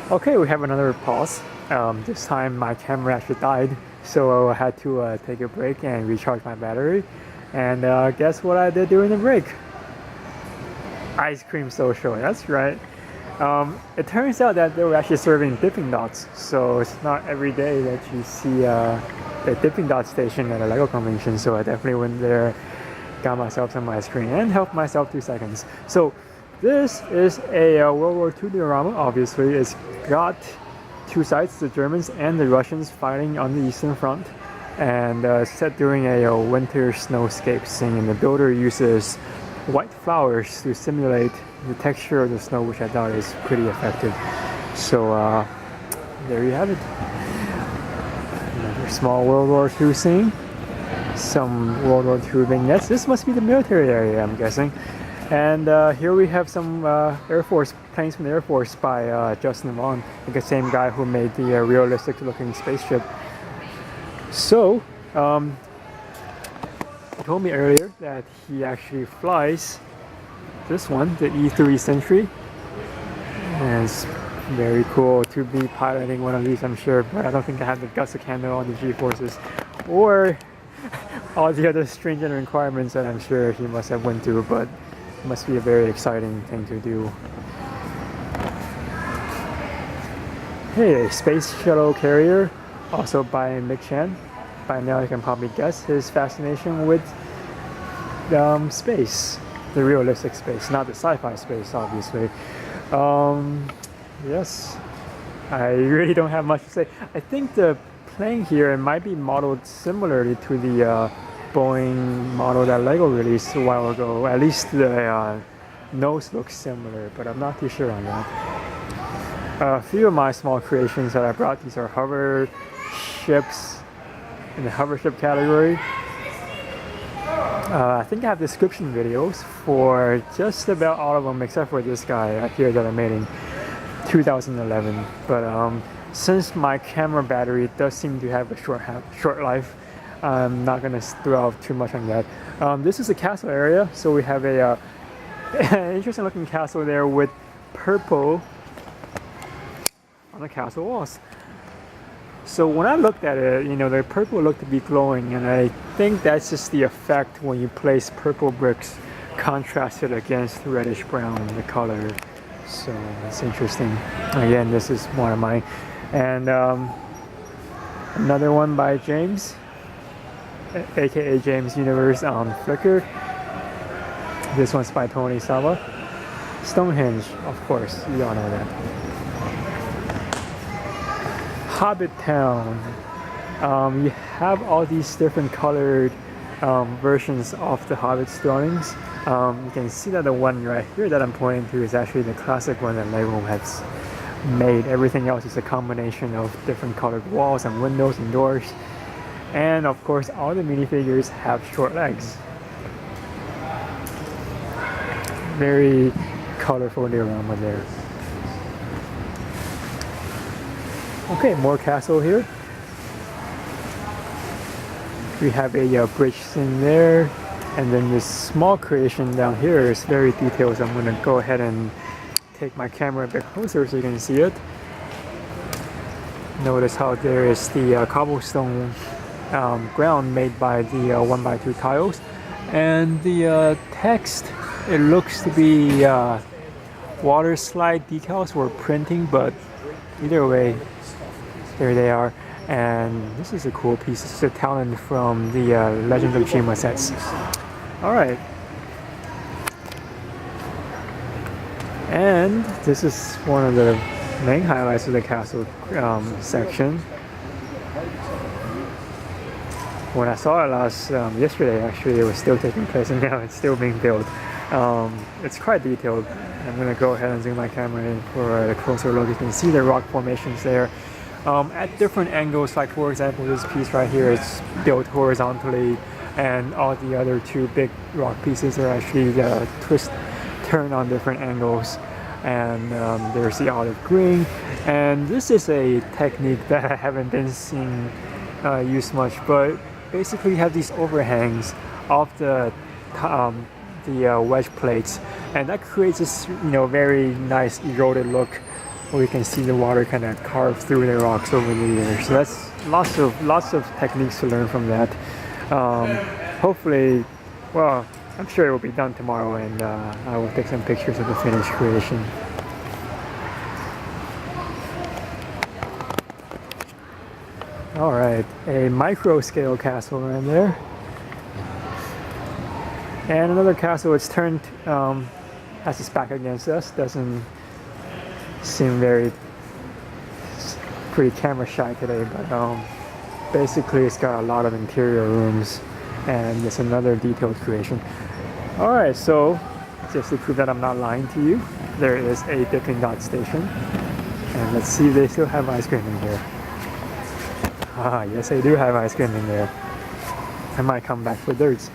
Okay, we have another pause. This time my camera actually died, so I had to take a break and recharge my battery. And guess what I did during the break? Ice cream social, that's right. It turns out that they were actually serving Dipping Dots, so it's not every day that you see a Dipping Dot station at a LEGO convention, so I definitely went there, got myself some ice cream, and helped myself 2 seconds. So this is a World War II diorama, obviously. It's got two sides, the Germans and the Russians fighting on the Eastern Front, and set during a winter snowscape scene. And the builder uses white flowers to simulate the texture of the snow, which I thought is pretty effective. So there you have it. Another small World War II scene. Some World War II vignettes. This must be the military area, I'm guessing. And here we have some Air Force planes from the Air Force by Justin Vaughn, the same guy who made the realistic looking spaceship. So, he told me earlier that he actually flies this one, the E3 Sentry. And it's very cool to be piloting one of these, I'm sure, but I don't think I have the guts to handle all the G-forces or all the other stringent requirements that I'm sure he must have went through, but it must be a very exciting thing to do. Hey, Space Shuttle Carrier, also by Mick Chan. By now you can probably guess his fascination with space, the realistic space, not the sci-fi space, obviously. Yes, I really don't have much to say. I think the plane here might be modeled similarly to the Boeing model that LEGO released a while ago. At least the nose looks similar, but I'm not too sure on that. A few of my small creations that I brought, these are hover ships in the hover ship category. I think I have description videos for just about all of them except for this guy here that I made in 2011. But since my camera battery does seem to have a short life, I'm not going to throw out too much on that. This is the castle area, so we have a interesting looking castle there with purple on the castle walls. So when I looked at it, you know, the purple looked to be glowing, and I think that's just the effect when you place purple bricks contrasted against reddish brown, the color. So it's interesting. Again, this is one of mine. And another one by James, aka James Universe on Flickr. This one's by Tony Sawa. Stonehenge, of course, you all know that. Hobbit Town. You have all these different colored versions of the Hobbit's drawings. You can see that the one right here that I'm pointing to is actually the classic one that LEGO has made. Everything else is a combination of different colored walls and windows and doors. And of course, all the minifigures have short legs. Very colorful diorama there. Okay, more castle here. We have a bridge scene there, and then this small creation down here is very detailed, so I'm going to go ahead and take my camera a bit closer so you can see it. Notice how there is the cobblestone ground made by the 1x2 tiles, and the text, it looks to be water slide decals or printing, but either way, there they are. And this is a cool piece. This is a talent from the Legend of Chima sets. Alright. And this is one of the main highlights of the castle section. When I saw it yesterday, actually, it was still taking place, and now it's still being built. It's quite detailed. I'm going to go ahead and zoom my camera in for a closer look. You can see the rock formations there. At different angles, like for example this piece right here is built horizontally, and all the other two big rock pieces are actually turned on different angles. And there's the olive green, and this is a technique that I haven't been seeing used much, but basically you have these overhangs of the wedge plates, and that creates this very nice eroded look where you can see the water kind of carve through the rocks over the years. So that's lots of techniques to learn from that. Hopefully, well, I'm sure it will be done tomorrow, and I will take some pictures of the finished creation. All right, a Microscale Castle right there. And another castle, it's turned, has its back against us, doesn't seem pretty camera shy today, but basically it's got a lot of interior rooms, and it's another detailed creation. All right, so just to prove that I'm not lying to you, there is a Dipping Dot station, and let's see if they still have ice cream in here. Ah, yes, they do have ice cream in there. I might come back for theirs.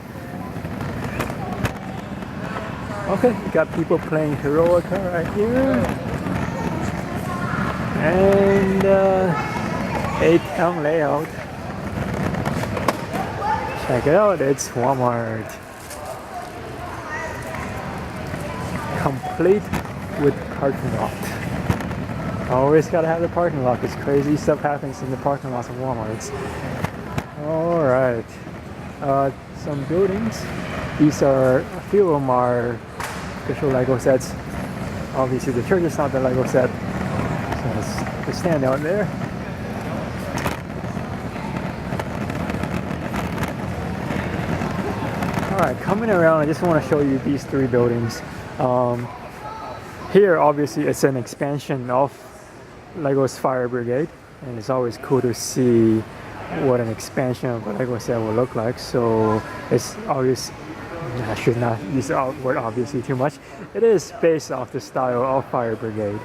Okay, we got people playing Heroica right here. And a town layout. Check it out, it's Walmart. Complete with parking lot. Always gotta have the parking lot, because crazy stuff happens in the parking lots of Walmarts. Alright. Some buildings. These are, a few of them are official Lego sets. Obviously the church is not the Lego set. So it's the stand out there. Alright, coming around, I just want to show you these three buildings. Here obviously it's an expansion of Lego's Fire Brigade, and it's always cool to see what an expansion of a Lego set will look like. So it's obvious, I should not use the word obviously too much. It is based off the style of Fire Brigade.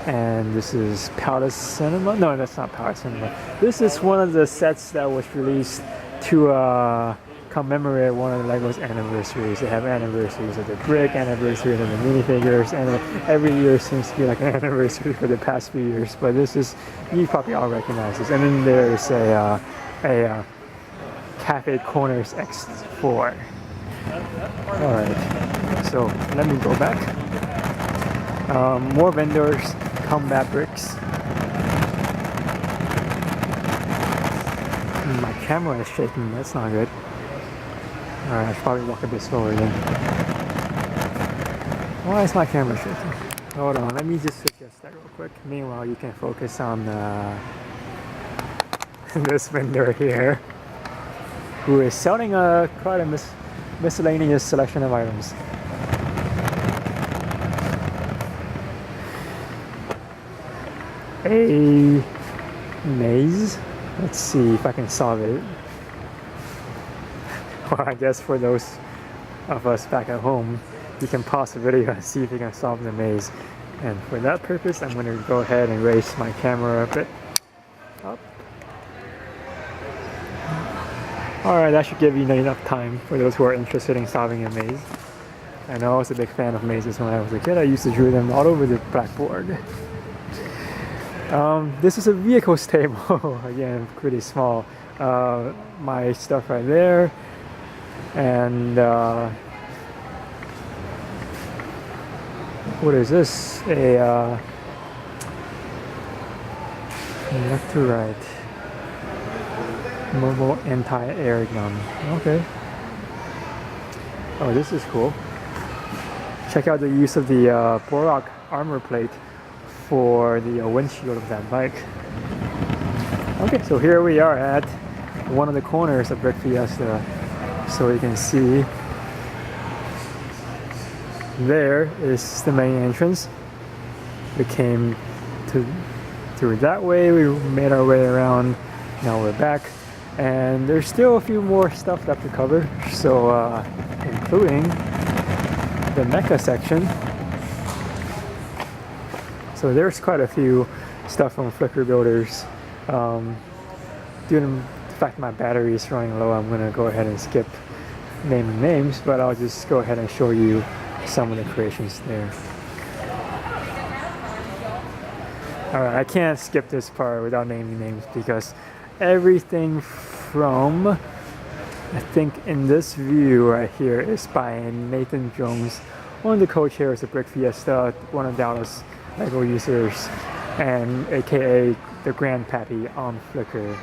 And this is Palace Cinema. No, that's not Palace Cinema. This is one of the sets that was released to commemorate one of the Lego's anniversaries. They have anniversaries of the brick, anniversaries of the minifigures, and every year seems to be like an anniversary for the past few years. But this is, you probably all recognize this. And then there's a Cafe Corners X4. Alright, so let me go back. More vendors, combat bricks. My camera is shaking, that's not good. Alright, I should probably walk a bit slower then. Why is my camera shaking? Hold on, let me just adjust that real quick. Meanwhile, you can focus on this vendor here, who is selling quite a miscellaneous selection of items. A maze. Let's see if I can solve it. Well, I guess for those of us back at home, you can pause the video and see if you can solve the maze. And for that purpose, I'm going to go ahead and raise my camera a bit up. Alright, that should give you enough time for those who are interested in solving a maze. I know I was a big fan of mazes when I was a kid. I used to draw them all over the blackboard. This is a vehicles table. Again, pretty small. My stuff right there. And what is this? A left to right mobile anti-air gun. Okay. Oh, this is cool. Check out the use of the Borak armor plate for the windshield of that bike. Okay, so here we are at one of the corners of Brick Fiesta. So you can see there is the main entrance. We came through that way, we made our way around, now we're back. And there's still a few more stuff left to cover, so including the Mecca section. So there's quite a few stuff from Flicker Builders. Due to the fact my battery is running low, I'm going to go ahead and skip naming names, but I'll just go ahead and show you some of the creations there. Alright, I can't skip this part without naming names because everything from, I think in this view right here, is by Nathan Jones, one of the co-chairs of Brick Fiesta, one of Dallas' LEGO users, and aka the Grandpappy on Flickr,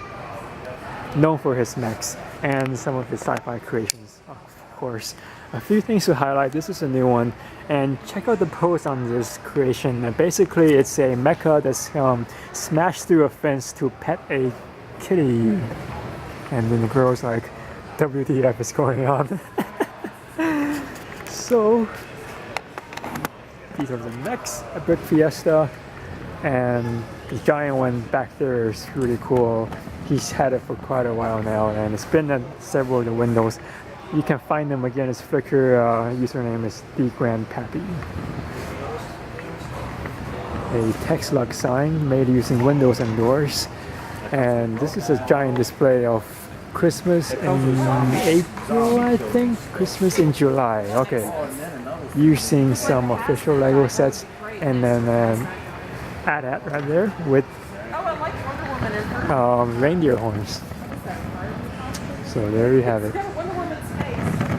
known for his mechs and some of his sci-fi creations, of course. A few things to highlight. This is a new one, and check out the post on this creation. Basically, it's a mecha that's smashed through a fence to pet a kitty, and then the girl's like, WTF is going on? So these are the mechs, a big Fiesta, and the giant one back there is really cool. He's had it for quite a while now, and it's been at several of the windows. You can find them again. His Flickr username is the Grandpappy. A text lock sign made using windows and doors, and this is a giant display of Christmas in April, I think. Christmas in July. Okay, using some official LEGO sets, and then AT-AT right there with reindeer horns. So there you have it.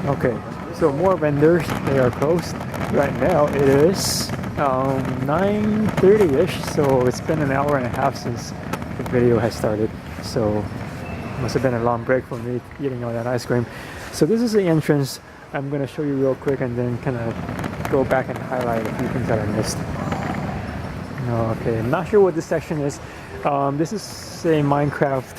Okay, so more vendors. They are closed right now. It is 9:30ish, so it's been an hour and a half since the video has started. So must have been a long break for me eating all that ice cream. So this is the entrance. I'm gonna show you real quick and then kind of go back and highlight a few things that I missed. Okay, I'm not sure what this section is. This is a Minecraft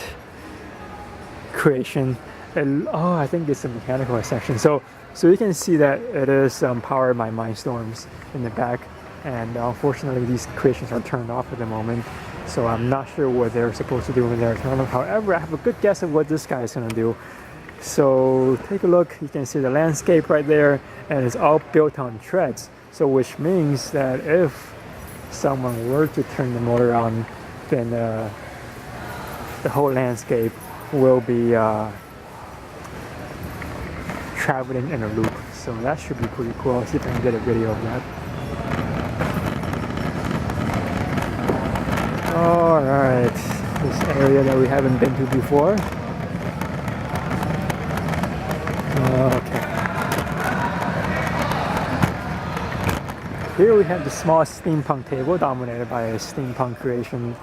creation. Oh, I think it's a mechanical section. So you can see that it is powered by Mindstorms in the back, and unfortunately these creations are turned off at the moment. So I'm not sure what they're supposed to do when they're turned off. However, I have a good guess of what this guy is gonna do. So take a look. You can see the landscape right there, and it's all built on treads. So which means that if someone were to turn the motor on, then the whole landscape will be traveling in a loop. So that should be pretty cool. I'll see if I can get a video of that. Alright, this area that we haven't been to before. Okay. Here we have the small steampunk table dominated by a steampunk creation,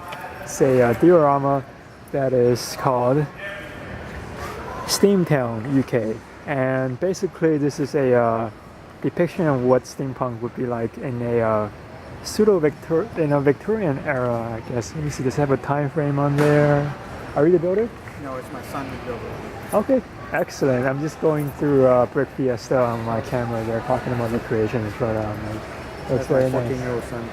say a diorama that is called Steamtown, UK. And basically this is a depiction of what steampunk would be like in a Victorian era, I guess. Let me see, does it have a time frame on there? Are you the builder? No, it's my son who built it. Okay, excellent. I'm just going through Brick Fiesta on my camera. They're talking about the creations, but that's very nice. 14-year-old son.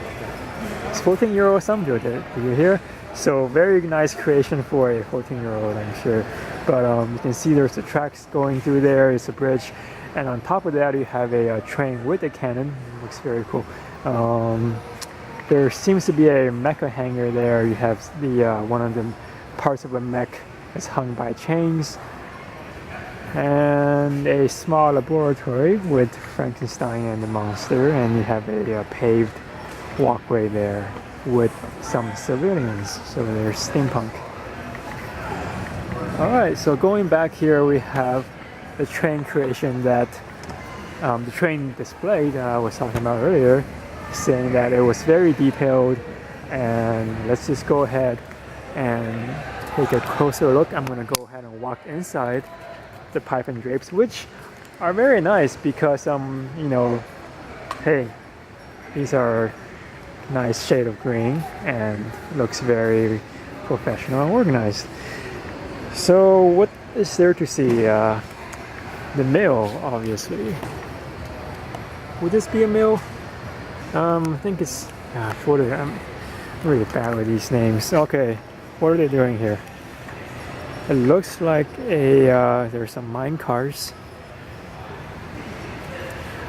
His 14-year-old son built it. Did you hear? So very nice creation for a 14-year-old, I'm sure. But you can see there's the tracks going through there. It's a bridge, and on top of that you have a train with a cannon. It looks very cool. There seems to be a Mecca Hangar there. You have the one of the parts of a mech is hung by chains, and a small laboratory with Frankenstein and the monster, and you have a paved walkway there with some civilians. So there's steampunk. Alright, so going back here we have the train creation that the train display that I was talking about earlier, saying that it was very detailed. And let's just go ahead and take a closer look. I'm gonna go ahead and walk inside the pipe and drapes, which are very nice because you know, hey, these are nice shade of green and looks very professional and organized. So what is there to see? The mill, obviously. Would this be a mill? I think it's I'm really bad with these names. Okay, what are they doing here? It looks like there's some mine cars.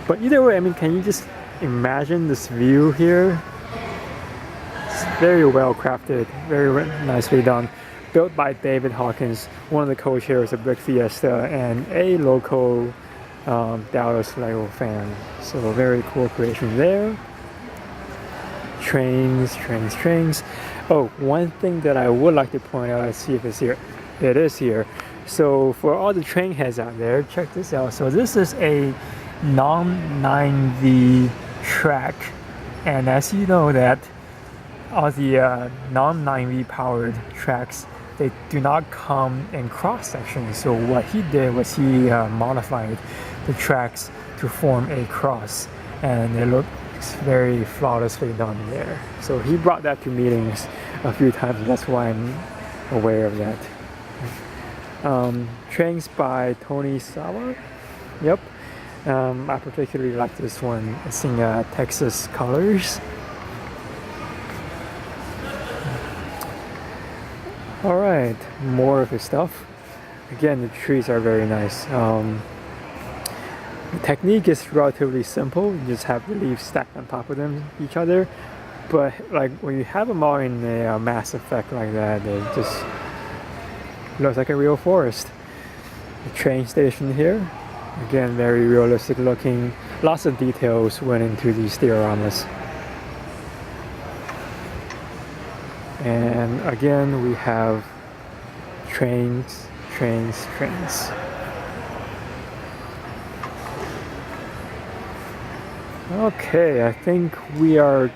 But either way, I mean, can you just imagine this view here? It's very well crafted, very nicely done. Built by David Hawkins, one of the co-chairs of Brick Fiesta and a local Dallas LEGO fan. So very cool creation there. Trains. Oh, one thing that I would like to point out, let's see if it's here. It is here. So for all the train heads out there, check this out. So this is a non-9V track And as you know that all the non-9V powered tracks, they do not come in cross sections. So what he did was he modified the tracks to form a cross, and it looks very flawlessly done there. So he brought that to meetings a few times. That's why I'm aware of that. Trains by Tony Sawa. Yep. I particularly like this one. It's in Texas colors. Alright, more of his stuff. Again, the trees are very nice. The technique is relatively simple. You just have the leaves stacked on top of each other. But like when you have them all in a mass effect like that, it just looks like a real forest. The train station here, again, very realistic looking. Lots of details went into these dioramas. And again, we have trains. Okay, I think we are